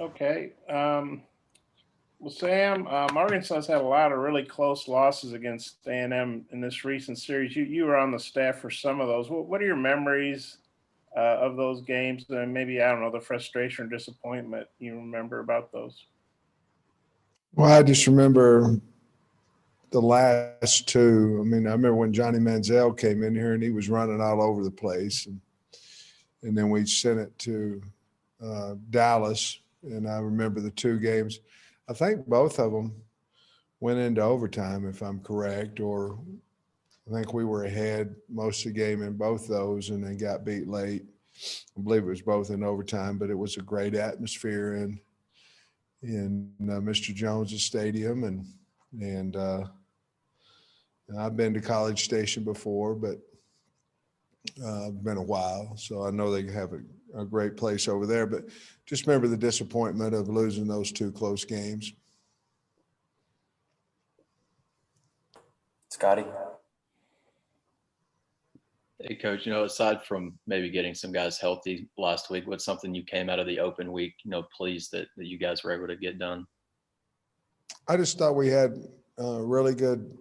Okay. Well, Sam, Arkansas's had a lot of really close losses against A&M in this recent series. You were on the staff for some of those. What are your memories of those games? And maybe, I don't know, the frustration or disappointment you remember about those? Well, I just remember the last two. I mean, I remember when Johnny Manziel came in here and he was running all over the place. And then we sent it to Dallas, and I remember the two games. I think both of them went into overtime, if I'm correct, or I think we were ahead most of the game in both those and then got beat late. I believe it was both in overtime, but it was a great atmosphere in Mr. Jones's stadium, and I've been to College Station before, but it's been a while, so I know they have a great place over there. But just remember the disappointment of losing those two close games. Scotty. Hey, Coach, aside from maybe getting some guys healthy last week, what's something you came out of the open week, pleased that you guys were able to get done? I just thought we had really good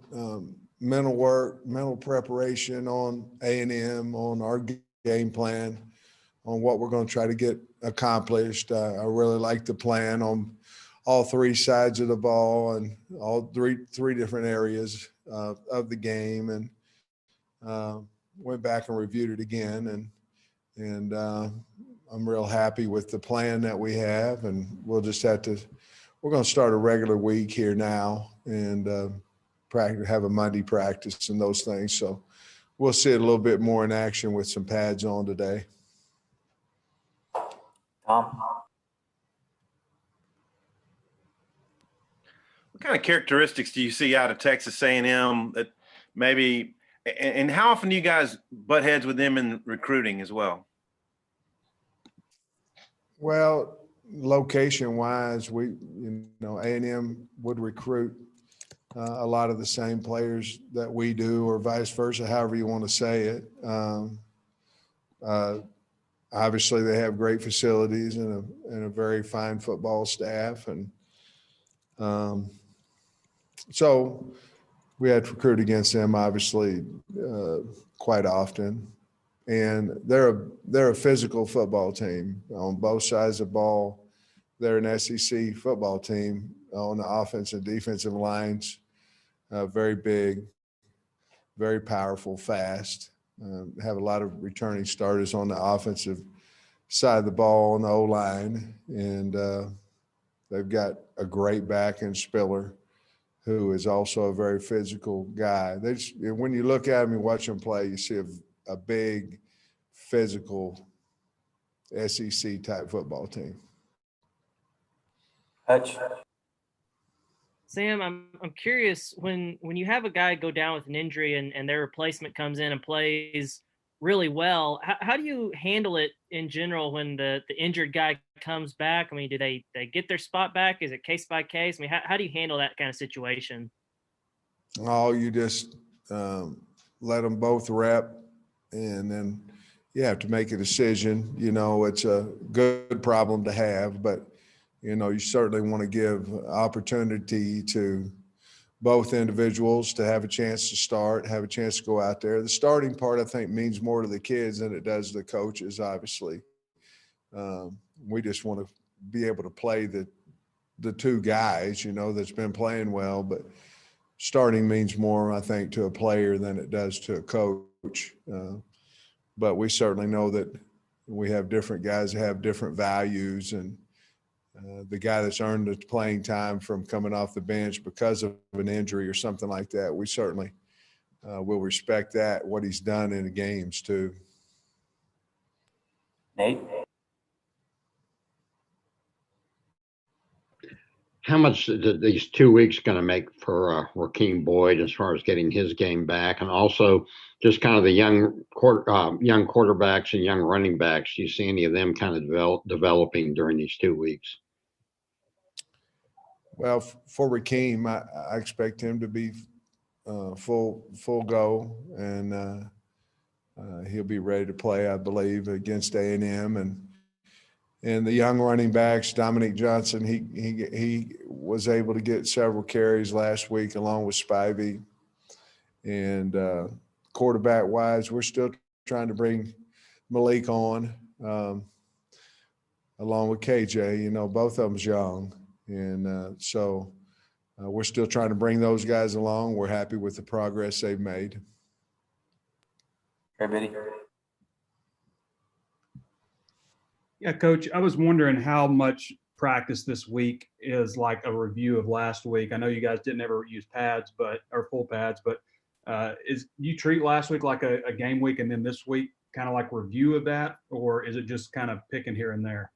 mental work, mental preparation on A&M, on our game plan, on what we're going to try to get accomplished. I really like the plan on all three sides of the ball and all three different areas of the game, and went back and reviewed it again, and I'm real happy with the plan that we have, and we'll just have to. We're going to start a regular week here now, and practice, have a Monday practice and those things. So we'll see it a little bit more in action with some pads on today. Tom. What kind of characteristics do you see out of Texas A&M that maybe, and how often do you guys butt heads with them in recruiting as well? Well, location-wise, A&M would recruit a lot of the same players that we do, or vice versa, however you want to say it. Obviously, they have great facilities and a very fine football staff, and so we had to recruit against them, obviously, quite often. And they're a physical football team on both sides of the ball. They're an SEC football team on the offensive and defensive lines. Very big, very powerful, fast. Have a lot of returning starters on the offensive side of the ball on the O-line. And they've got a great back in Spiller, who is also a very physical guy. When you look at him and watch him play, you see a big, physical SEC type football team. Hutch. Sam, I'm curious, when you have a guy go down with an injury and their replacement comes in and plays really well, how do you handle it in general when the injured guy comes back? I mean, do they get their spot back? Is it case by case? I mean, how do you handle that kind of situation? Oh, you just let them both rep, and then you have to make a decision. It's a good problem to have, but you certainly want to give opportunity to both individuals to have a chance to start, have a chance to go out there. The starting part, I think, means more to the kids than it does to the coaches, obviously. We just want to be able to play the two guys, that's been playing well. But starting means more, I think, to a player than it does to a coach. But we certainly know that we have different guys that have different values, and the guy that's earned the playing time from coming off the bench because of an injury or something like that, we certainly will respect that, what he's done in the games too. Nate? How much are these 2 weeks going to make for Rakeem Boyd as far as getting his game back, and also just kind of the young quarterbacks and young running backs? Do you see any of them kind of developing during these 2 weeks? Well, for Rakeem, I expect him to be full go, and he'll be ready to play, I believe, against A&M. And the young running backs, Dominic Johnson, he was able to get several carries last week along with Spivey. And quarterback wise, we're still trying to bring Malik on, along with KJ. You know, both of them's young, and so we're still trying to bring those guys along. We're happy with the progress they've made. Hey, Biddy. Yeah, Coach, I was wondering how much practice this week is like a review of last week. I know you guys didn't ever use pads, or full pads, but you treat last week like a game week and then this week kind of like review of that, or is it just kind of picking here and there?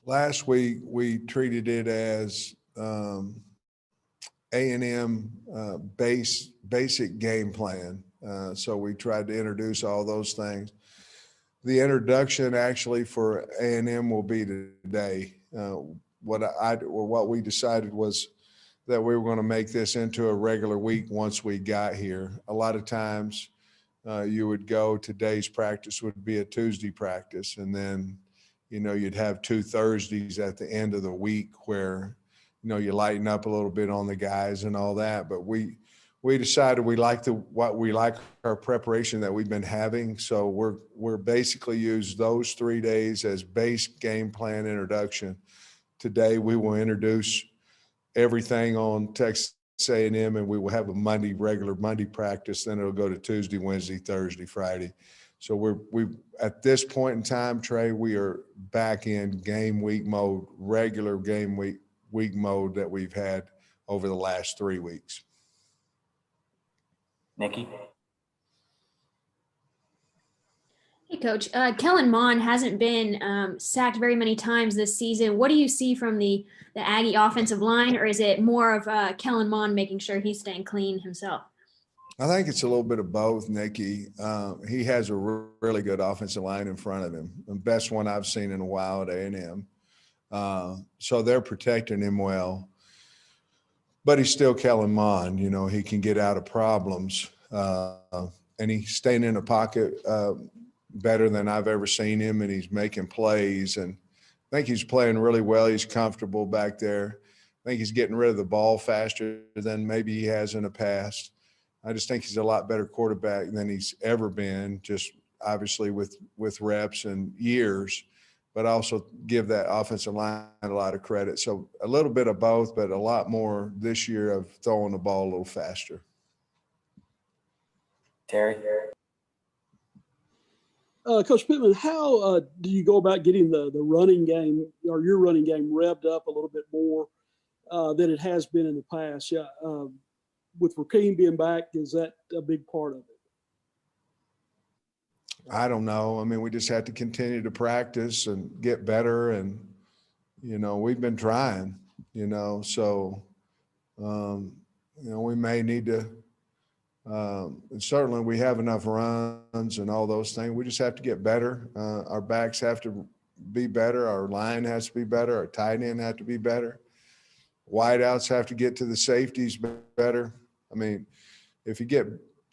Last week we treated it as A&M basic game plan. So we tried to introduce all those things. The introduction actually for A&M will be today. What we decided was that we were going to make this into a regular week once we got here. A lot of times you would go, today's practice would be a Tuesday practice, and then, you know, you'd have 2 Thursdays at the end of the week where, you know, you lighten up a little bit on the guys and all that. But we decided we like our preparation that we've been having. So we're basically use those 3 days as base game plan introduction. Today we will introduce everything on Texas A&M, and we will have a regular Monday practice. Then it'll go to Tuesday, Wednesday, Thursday, Friday. So we at this point in time, Trey, we are back in game week mode, regular game week mode that we've had over the last 3 weeks. Nikki. Hey, Coach. Kellen Mond hasn't been sacked very many times this season. What do you see from the Aggie offensive line, or is it more of Kellen Mond making sure he's staying clean himself? I think it's a little bit of both, Nikki. He has a really good offensive line in front of him, the best one I've seen in a while at A&M. So they're protecting him well. But he's still Kellen Mond. You know, he can get out of problems. And he's staying in the pocket better than I've ever seen him, and he's making plays. And I think he's playing really well. He's comfortable back there. I think he's getting rid of the ball faster than maybe he has in the past. I just think he's a lot better quarterback than he's ever been, just obviously with reps and years, but also give that offensive line a lot of credit. So a little bit of both, but a lot more this year of throwing the ball a little faster. Terry. Coach Pittman, how do you go about getting the running game or your running game revved up a little bit more than it has been in the past? Yeah, with Rakeem being back, is that a big part of it? I don't know. I mean, we just have to continue to practice and get better. And, you know, we've been trying, you know, so, you know, we may need to, and certainly we have enough runs and all those things. We just have to get better. Our backs have to be better. Our line has to be better. Our tight end have to be better. Wideouts have to get to the safeties better. I mean, if you get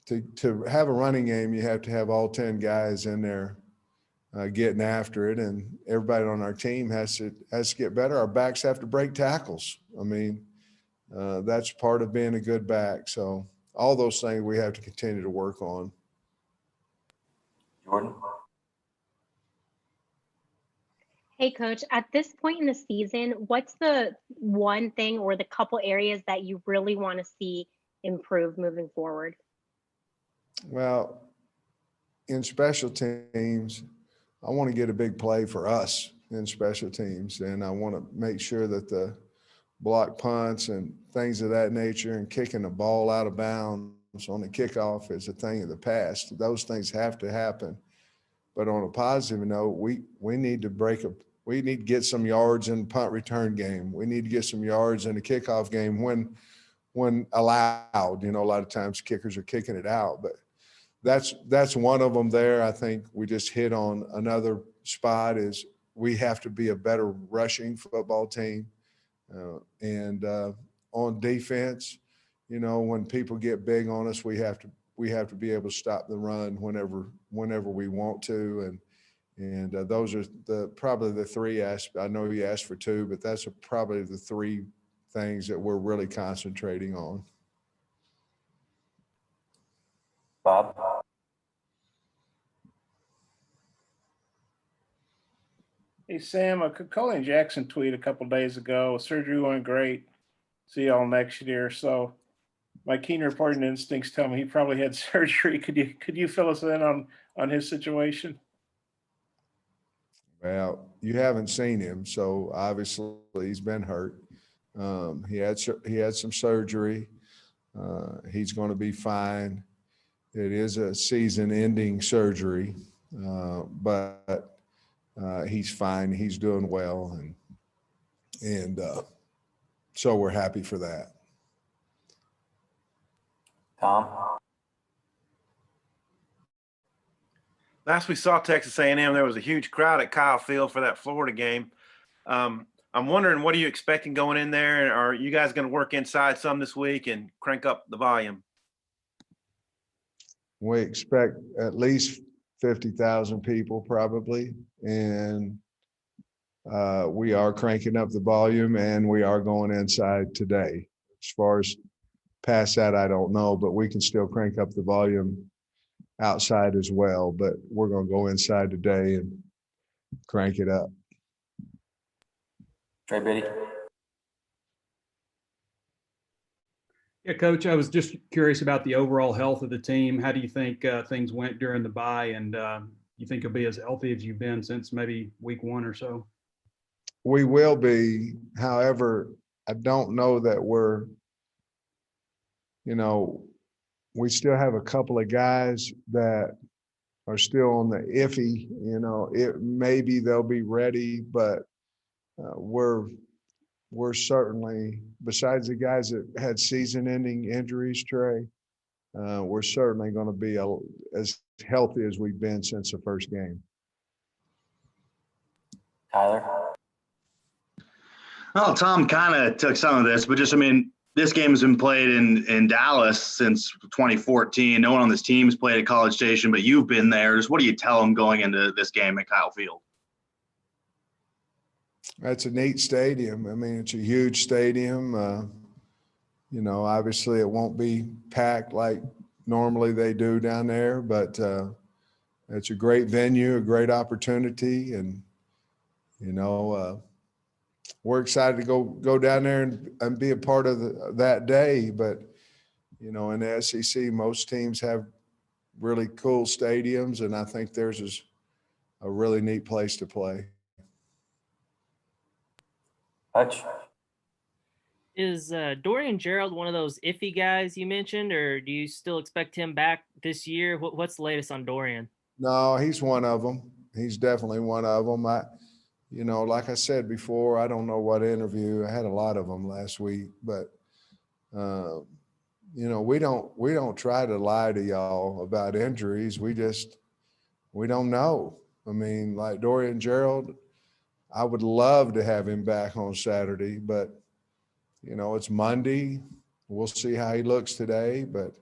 to have a running game, you have to have all 10 guys in there getting after it, and everybody on our team has to get better. Our backs have to break tackles. I mean, that's part of being a good back. So all those things we have to continue to work on. Jordan. Hey, Coach, at this point in the season, what's the one thing or the couple areas that you really want to see improve moving forward? Well, in special teams, I want to get a big play for us in special teams, and I want to make sure that the block punts and things of that nature and kicking the ball out of bounds on the kickoff is a thing of the past. Those things have to happen. But on a positive note, we need to we need to get some yards in the punt return game. We need to get some yards in the kickoff game when allowed. You know, a lot of times kickers are kicking it out, but that's one of them there. I think we just hit on another spot is we have to be a better rushing football team. And on defense, you know, when people get big on us, we have to be able to stop the run whenever we want to. And those are probably the three aspects. I know you asked for two, but that's probably the three things that we're really concentrating on. Bob? Hey, Sam, Colin Jackson tweeted a couple days ago, surgery went great. See y'all next year. So my keen reporting instincts tell me he probably had surgery. Could you fill us in on his situation? Well, you haven't seen him, so obviously he's been hurt. He had some surgery. He's going to be fine. It is a season-ending surgery, but he's fine. He's doing well, and so we're happy for that. Tom? Last we saw Texas A&M, there was a huge crowd at Kyle Field for that Florida game. I'm wondering, what are you expecting going in there? Are you guys going to work inside some this week and crank up the volume? We expect at least 50,000 people probably, and we are cranking up the volume, and we are going inside today. As far as past that, I don't know, but we can still crank up the volume outside as well. But we're going to go inside today and crank it up. Trey Biddy? Yeah, Coach, I was just curious about the overall health of the team. How do you think things went during the bye, and you think you'll be as healthy as you've been since maybe week one or so? We will be. However, I don't know that we still have a couple of guys that are still on the iffy. Maybe they'll be ready, but we're certainly, besides the guys that had season-ending injuries, Trey, we're certainly going to be as healthy as we've been since the first game. Tyler? Well, Tom kind of took some of this, but this game has been played in Dallas since 2014. No one on this team has played at College Station, but you've been there. Just what do you tell them going into this game at Kyle Field? That's a neat stadium. It's a huge stadium. Obviously it won't be packed like normally they do down there, but it's a great venue, a great opportunity, and we're excited to go down there and be a part of that day. But in the SEC, most teams have really cool stadiums, and I think theirs is a really neat place to play. Hutch? Is Dorian Gerald one of those iffy guys you mentioned, or do you still expect him back this year? What's the latest on Dorian? No, he's one of them. He's definitely one of them. Like I said before, I don't know what interview. I had a lot of them last week, but we don't try to lie to y'all about injuries. We don't know. Like Dorian Gerald, I would love to have him back on Saturday, but it's Monday. We'll see how he looks today, but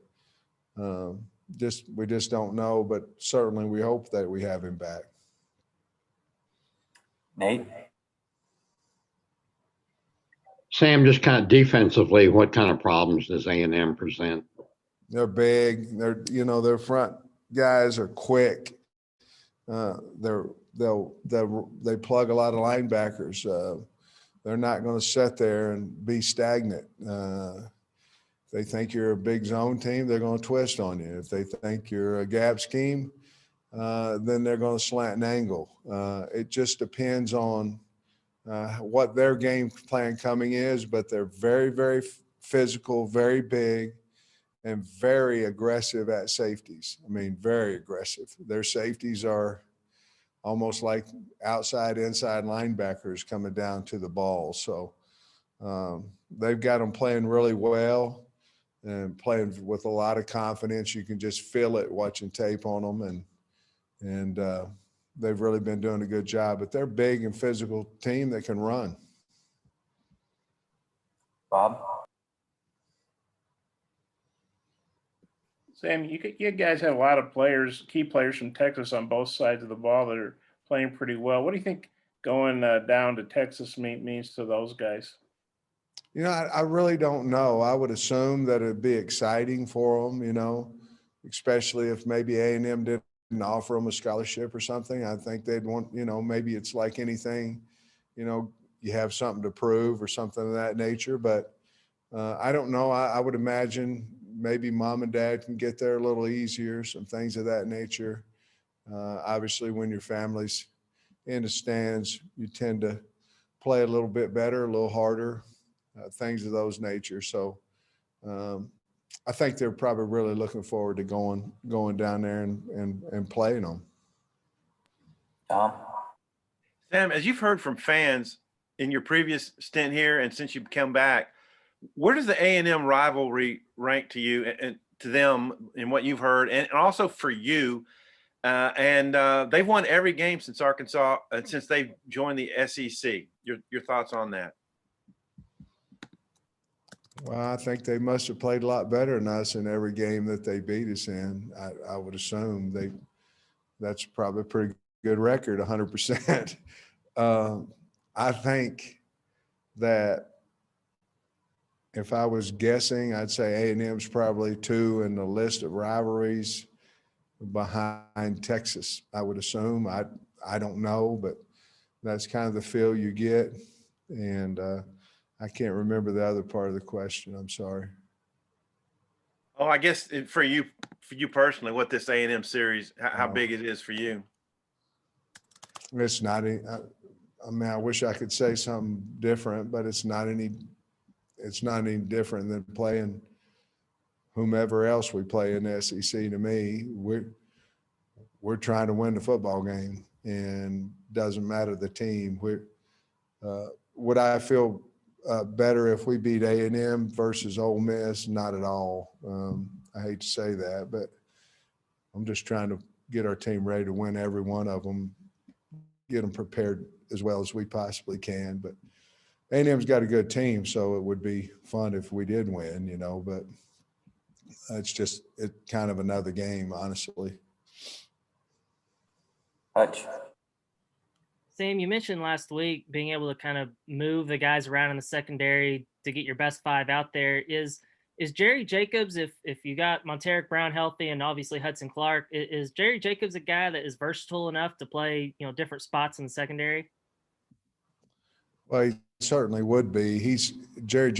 we just don't know. But certainly we hope that we have him back. Nate? Sam, just kind of defensively, what kind of problems does A&M present? They're big. Their front guys are quick. They plug a lot of linebackers. They're not going to sit there and be stagnant. If they think you're a big zone team, they're going to twist on you. If they think you're a gap scheme, then they're going to slant and angle. It just depends on what their game plan coming is, but they're very, very physical, very big, and very aggressive at safeties. Very aggressive. Their safeties are almost like outside, inside linebackers coming down to the ball. So they've got them playing really well and playing with a lot of confidence. You can just feel it watching tape on them, and they've really been doing a good job. But they're a big and physical team that can run. Bob? Sam, you guys have a lot of players, key players from Texas on both sides of the ball that are playing pretty well. What do you think going down to Texas means to those guys? You know, I really don't know. I would assume that it'd be exciting for them, you know, especially if maybe A&M didn't offer them a scholarship or something. I think they'd want, you know, maybe it's like anything, you know, you have something to prove or something of that nature. But I don't know. I would imagine maybe mom and dad can get there a little easier, some things of that nature. Obviously, when your family's in the stands, you tend to play a little bit better, a little harder, things of those nature. So I think they're probably really looking forward to going down there and playing them. Tom? Sam, as you've heard from fans in your previous stint here and since you've come back, where does the A&M rivalry rank to you and to them in what you've heard, and also for you? They've won every game since Arkansas, since they've joined the SEC. Your thoughts on that? Well, I think they must have played a lot better than us in every game that they beat us in. I would assume that's probably a pretty good record, 100%. I think that if I was guessing, I'd say A&M's probably 2 in the list of rivalries behind Texas, I would assume. I don't know, but that's kind of the feel you get. And I can't remember the other part of the question. I'm sorry. Oh, I guess for you personally, what this A&M series, how big it is for you? It's not any, I mean, I wish I could say something different, but it's not any different than playing whomever else we play in the SEC. To me, we're trying to win the football game, and doesn't matter the team. Would I feel better if we beat A&M versus Ole Miss? Not at all. I hate to say that, but I'm just trying to get our team ready to win every one of them, get them prepared as well as we possibly can. But A&M's got a good team, so it would be fun if we did win, you know, but it's kind of another game, honestly. Hutch? Sam, you mentioned last week being able to kind of move the guys around in the secondary to get your best 5 out there. Is Jerry Jacobs, if you got Monteric Brown healthy and obviously Hudson Clark, is Jerry Jacobs a guy that is versatile enough to play, you know, different spots in the secondary? Well, he certainly would be. Jerry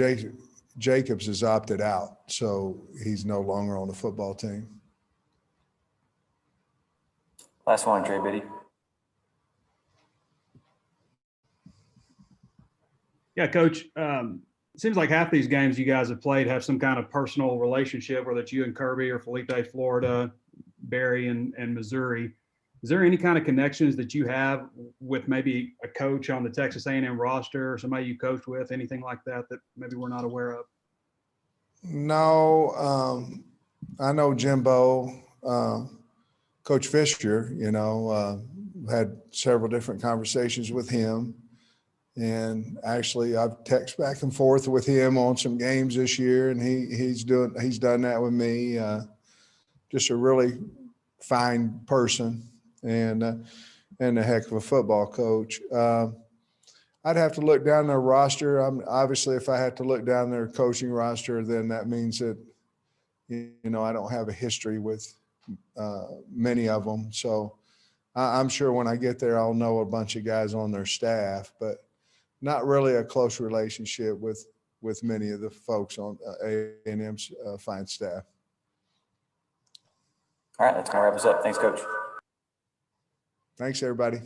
Jacobs has opted out, so he's no longer on the football team. Last one, Trey Biddy. Yeah, Coach. It seems like half these games you guys have played have some kind of personal relationship, whether it's you and Kirby or Felipe, Florida, Barry, and Missouri. Is there any kind of connections that you have with maybe a coach on the Texas A&M roster or somebody you coached with, anything like that maybe we're not aware of? No, I know Jimbo, Coach Fisher, you know, had several different conversations with him. And actually, I've texted back and forth with him on some games this year, and he's done that with me. Just a really fine person and a heck of a football coach. I'd have to look down their roster. Obviously, if I had to look down their coaching roster, then that means that, you know, I don't have a history with many of them. So I'm sure when I get there, I'll know a bunch of guys on their staff, but not really a close relationship with many of the folks on A&M's fine staff. All right, that's going to wrap us up. Thanks, Coach. Thanks, everybody.